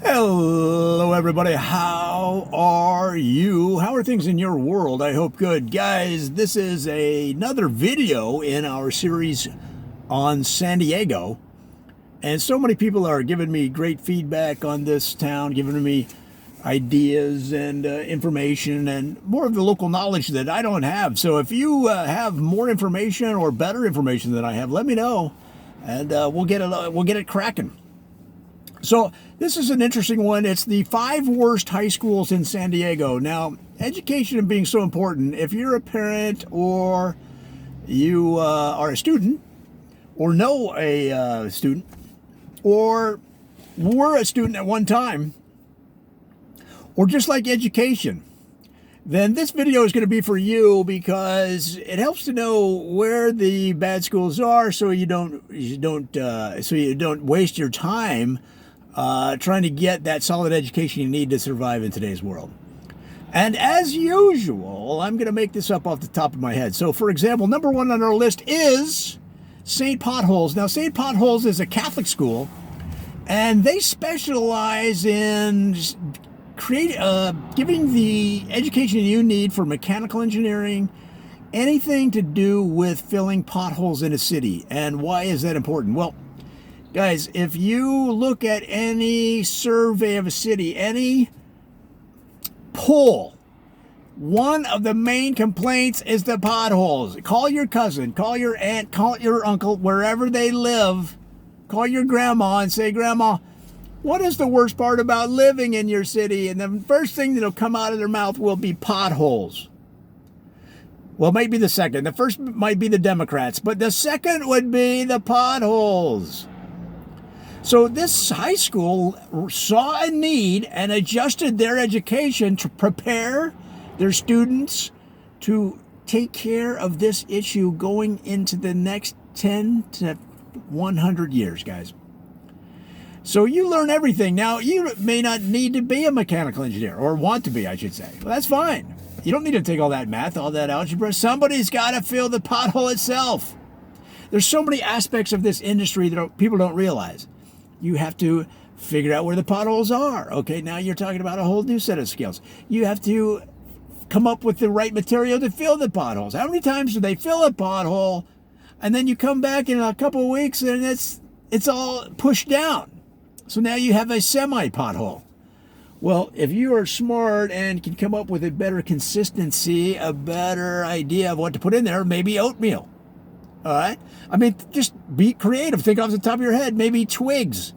Hello, everybody. How are you? How are things in your world? I hope good. Guys, this is another video in our series on San Diego. And so many people are giving me great feedback on this town, giving me ideas and information and more of the local knowledge that I don't have. So if you have more information or better information than I have, let me know, and we'll get it cracking. So this is an interesting one. It's the 5 worst high schools in San Diego. Now, education being so important, if you're a parent or you are a student or know a student or were a student at one time, or just like education, then this video is going to be for you because it helps to know where the bad schools are, so you don't waste your time trying to get that solid education you need to survive in today's world. And as usual, I'm going to make this up off the top of my head. So, for example, number 1 on our list is St. Potholes. Now, St. Potholes is a Catholic school, and they specialize in giving the education you need for mechanical engineering, anything to do with filling potholes in a city. And why is that important? Well, guys, if you look at any survey of a city, any poll, one of the main complaints is the potholes. Call your cousin, call your aunt, call your uncle, wherever they live. Call your grandma and say, "Grandma, what is the worst part about living in your city?" And the first thing that'll come out of their mouth will be potholes. Well, it might be the second. The first might be the Democrats, but the second would be the potholes. So this high school saw a need and adjusted their education to prepare their students to take care of this issue going into the next 10 to 100 years, guys. So you learn everything. Now, you may not need to be a mechanical engineer, or want to be, I should say. Well, that's fine. You don't need to take all that math, all that algebra. Somebody's got to fill the pothole itself. There's so many aspects of this industry that people don't realize. You have to figure out where the potholes are. Okay, now you're talking about a whole new set of skills. You have to come up with the right material to fill the potholes. How many times do they fill a pothole, and then you come back in a couple of weeks and it's all pushed down? So now you have a semi-pothole. Well, if you are smart and can come up with a better consistency, a better idea of what to put in there, maybe oatmeal. All right? I mean, just be creative. Think off the top of your head. Maybe twigs.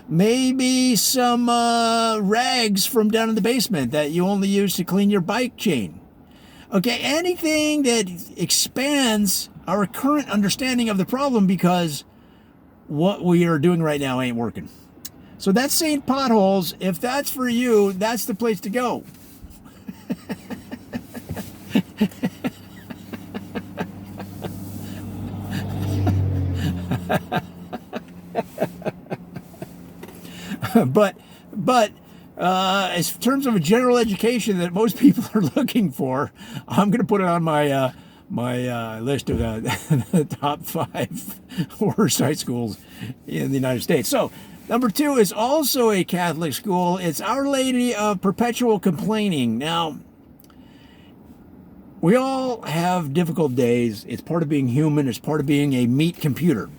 Maybe some rags from down in the basement that you only use to clean your bike chain. Okay, anything that expands our current understanding of the problem, because what we are doing right now ain't working. So that's St. Potholes. If that's for you, that's the place to go. But as in terms of a general education that most people are looking for, I'm going to put it on my list of the top 5 worst high schools in the United States. So number 2 is also a Catholic school. It's Our Lady of Perpetual Complaining. Now, we all have difficult days. It's part of being human. It's part of being a meat computer.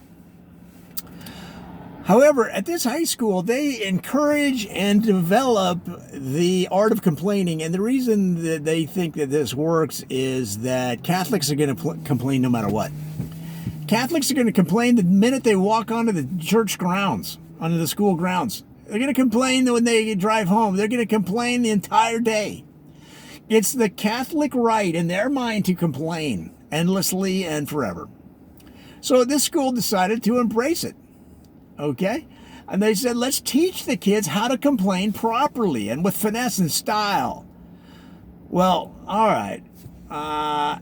However, at this high school, they encourage and develop the art of complaining. And the reason that they think that this works is that Catholics are going to complain no matter what. Catholics are going to complain the minute they walk onto the church grounds, onto the school grounds. They're going to complain when they drive home. They're going to complain the entire day. It's the Catholic right in their mind to complain endlessly and forever. So this school decided to embrace it. Okay? And they said, let's teach the kids how to complain properly and with finesse and style. Well, all right. I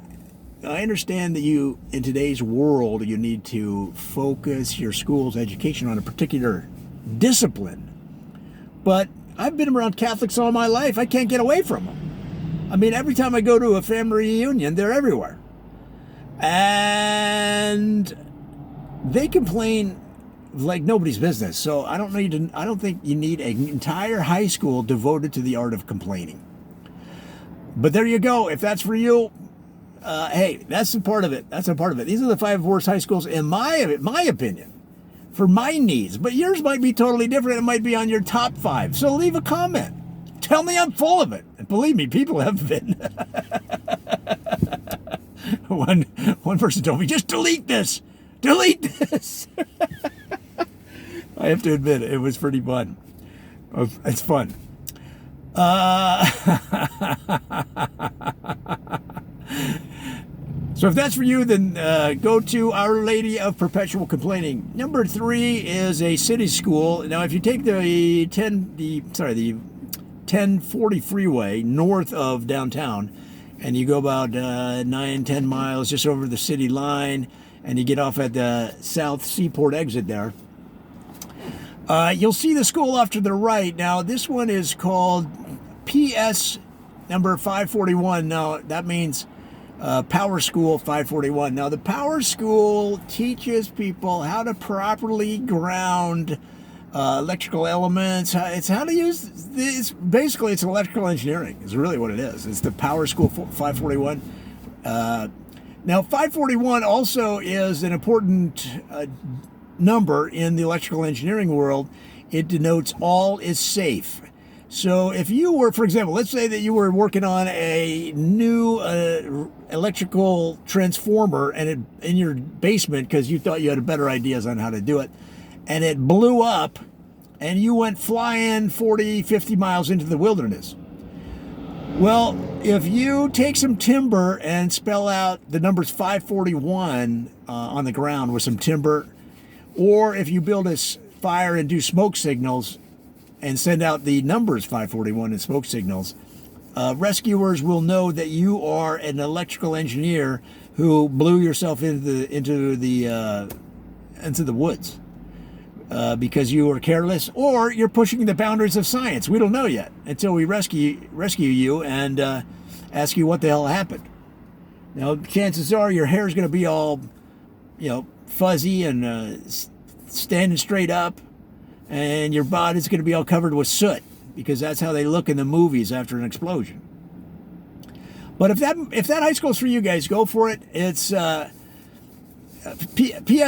understand that in today's world, you need to focus your school's education on a particular discipline. But I've been around Catholics all my life. I can't get away from them. I mean, every time I go to a family reunion, they're everywhere. And they complain like nobody's business. So I don't think you need an entire high school devoted to the art of complaining. But there you go. If that's for you, hey, that's a part of it. That's a part of it. These are the 5 worst high schools in my opinion, for my needs. But yours might be totally different. It might be on your top 5. So leave a comment. Tell me I'm full of it. And believe me, people have been. One person told me, just delete this. Delete this. I have to admit, it was pretty fun. It's fun. So if that's for you, then go to Our Lady of Perpetual Complaining. Number 3 is a city school. Now, if you take the 1040 freeway north of downtown, and you go about 9-10 miles just over the city line, and you get off at the South Seaport exit there, you'll see the school off to the right. Now, this one is called PS number 541. Now, that means Power School 541. Now, the Power School teaches people how to properly ground electrical elements. It's how to use this. Basically, it's electrical engineering is really what it is. It's the Power School 541. Now, 541 also is an important number in the electrical engineering world. It denotes all is safe. So if you were, for example, let's say that you were working on a new electrical transformer and in your basement because you thought you had better ideas on how to do it, and it blew up and you went flying 40, 50 miles into the wilderness. Well, if you take some timber and spell out the numbers 541 on the ground with some timber, or if you build a fire and do smoke signals and send out the numbers 541 and smoke signals, rescuers will know that you are an electrical engineer who blew yourself into the woods because you were careless, or you're pushing the boundaries of science. We don't know yet until we rescue you and ask you what the hell happened. Now, chances are your hair is going to be all, fuzzy and standing straight up, and your body's going to be all covered with soot because that's how they look in the movies after an explosion. But if that high school's for you guys, go for it. It's PS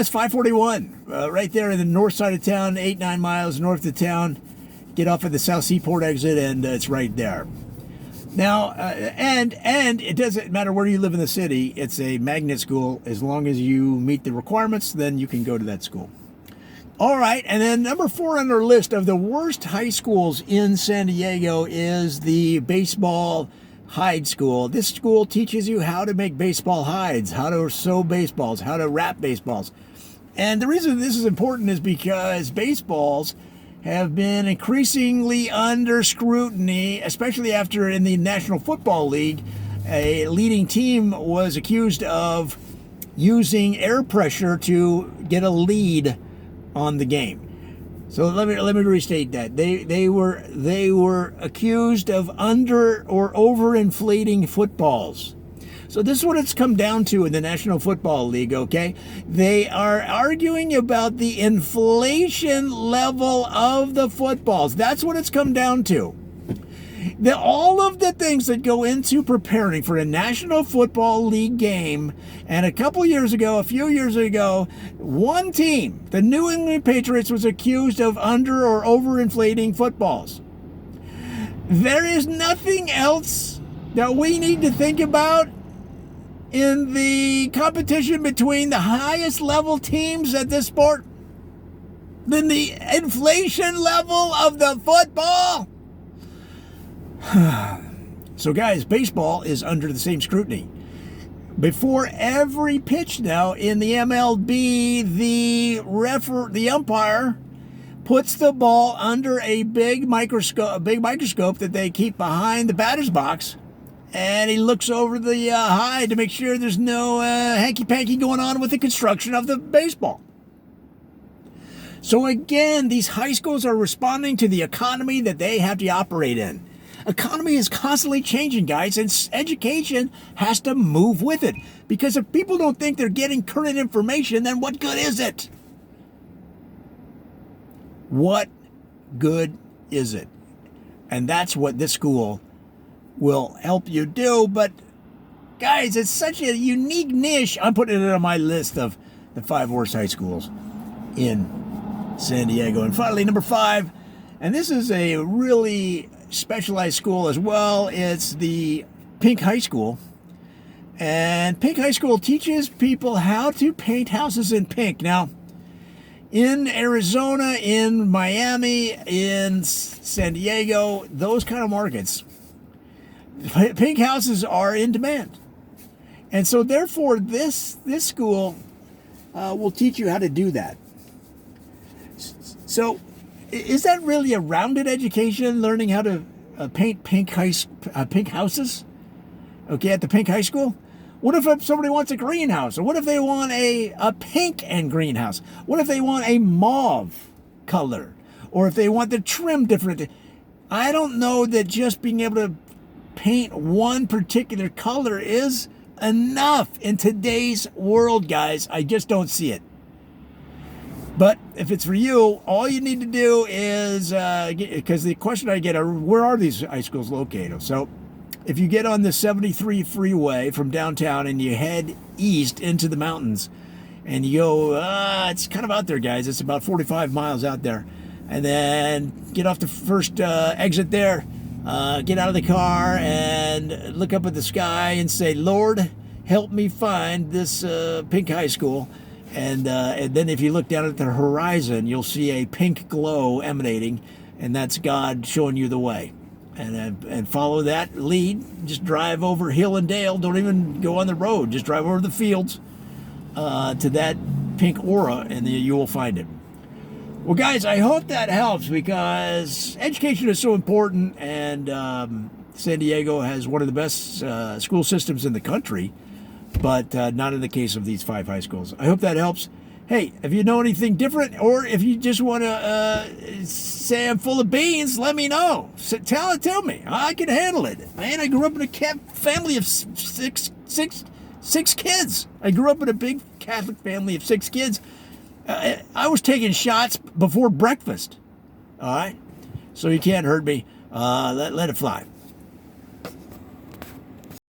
541 right there in the north side of town, 8-9 miles north of town. Get off at the South Seaport exit, and it's right there. Now, and it doesn't matter where you live in the city. It's a magnet school. As long as you meet the requirements, then you can go to that school. All right, and then number 4 on our list of the worst high schools in San Diego is the Baseball Hide School. This school teaches you how to make baseball hides, how to sew baseballs, how to wrap baseballs. And the reason this is important is because baseballs have been increasingly under scrutiny, especially after in the National Football League, a leading team was accused of using air pressure to get a lead on the game. So let me restate that. They were accused of under or overinflating footballs. So this is what it's come down to in the National Football League, okay? They are arguing about the inflation level of the footballs. That's what it's come down to. All of the things that go into preparing for a National Football League game, and a few years ago, one team, the New England Patriots, was accused of under or overinflating footballs. There is nothing else that we need to think about in the competition between the highest level teams at this sport than the inflation level of the football. So guys, baseball is under the same scrutiny. Before every pitch now in the MLB, the umpire puts the ball under a big microscope that they keep behind the batter's box, and he looks over the hide to make sure there's no hanky-panky going on with the construction of the baseball. So again, these high schools are responding to the economy that they have to operate in. Economy is constantly changing, guys, and education has to move with it. Because if people don't think they're getting current information, then what good is it? What good is it? And that's what this school will help you do. But guys, it's such a unique niche. I'm putting it on my list of the 5 worst high schools in San Diego. And finally, number 5, and this is a really specialized school as well. It's the Pink High School. And Pink High School teaches people how to paint houses in pink. Now, in Arizona, in Miami, in San Diego, those kind of markets, pink houses are in demand. And so therefore, this school will teach you how to do that. So is that really a rounded education, learning how to paint pink houses? Okay, at the Pink High School? What if somebody wants a greenhouse? Or what if they want a pink and greenhouse? What if they want a mauve color? Or if they want the trim different? I don't know that just being able to paint one particular color is enough in today's world, guys. I just don't see it. But if it's for you, all you need to do is, because the question I get are, where are these high schools located? So if you get on the 73 freeway from downtown and you head east into the mountains and you go, it's kind of out there, guys. It's about 45 miles out there. And then get off the first exit there, get out of the car and look up at the sky and say, Lord, help me find this Pink High School. And then if you look down at the horizon, you'll see a pink glow emanating, and that's God showing you the way. And follow that lead. Just drive over hill and dale. Don't even go on the road. Just drive over the fields to that pink aura, and you will find it. Well, guys, I hope that helps, because education is so important, and San Diego has one of the best school systems in the country, but not in the case of these 5 high schools. I hope that helps. Hey, if you know anything different, or if you just want to say I'm full of beans, let me know. Tell me. I can handle it. Man, I grew up in a family of six kids. I grew up in a big Catholic family of 6 kids. I was taking shots before breakfast. All right? So you can't hurt me. Let it fly.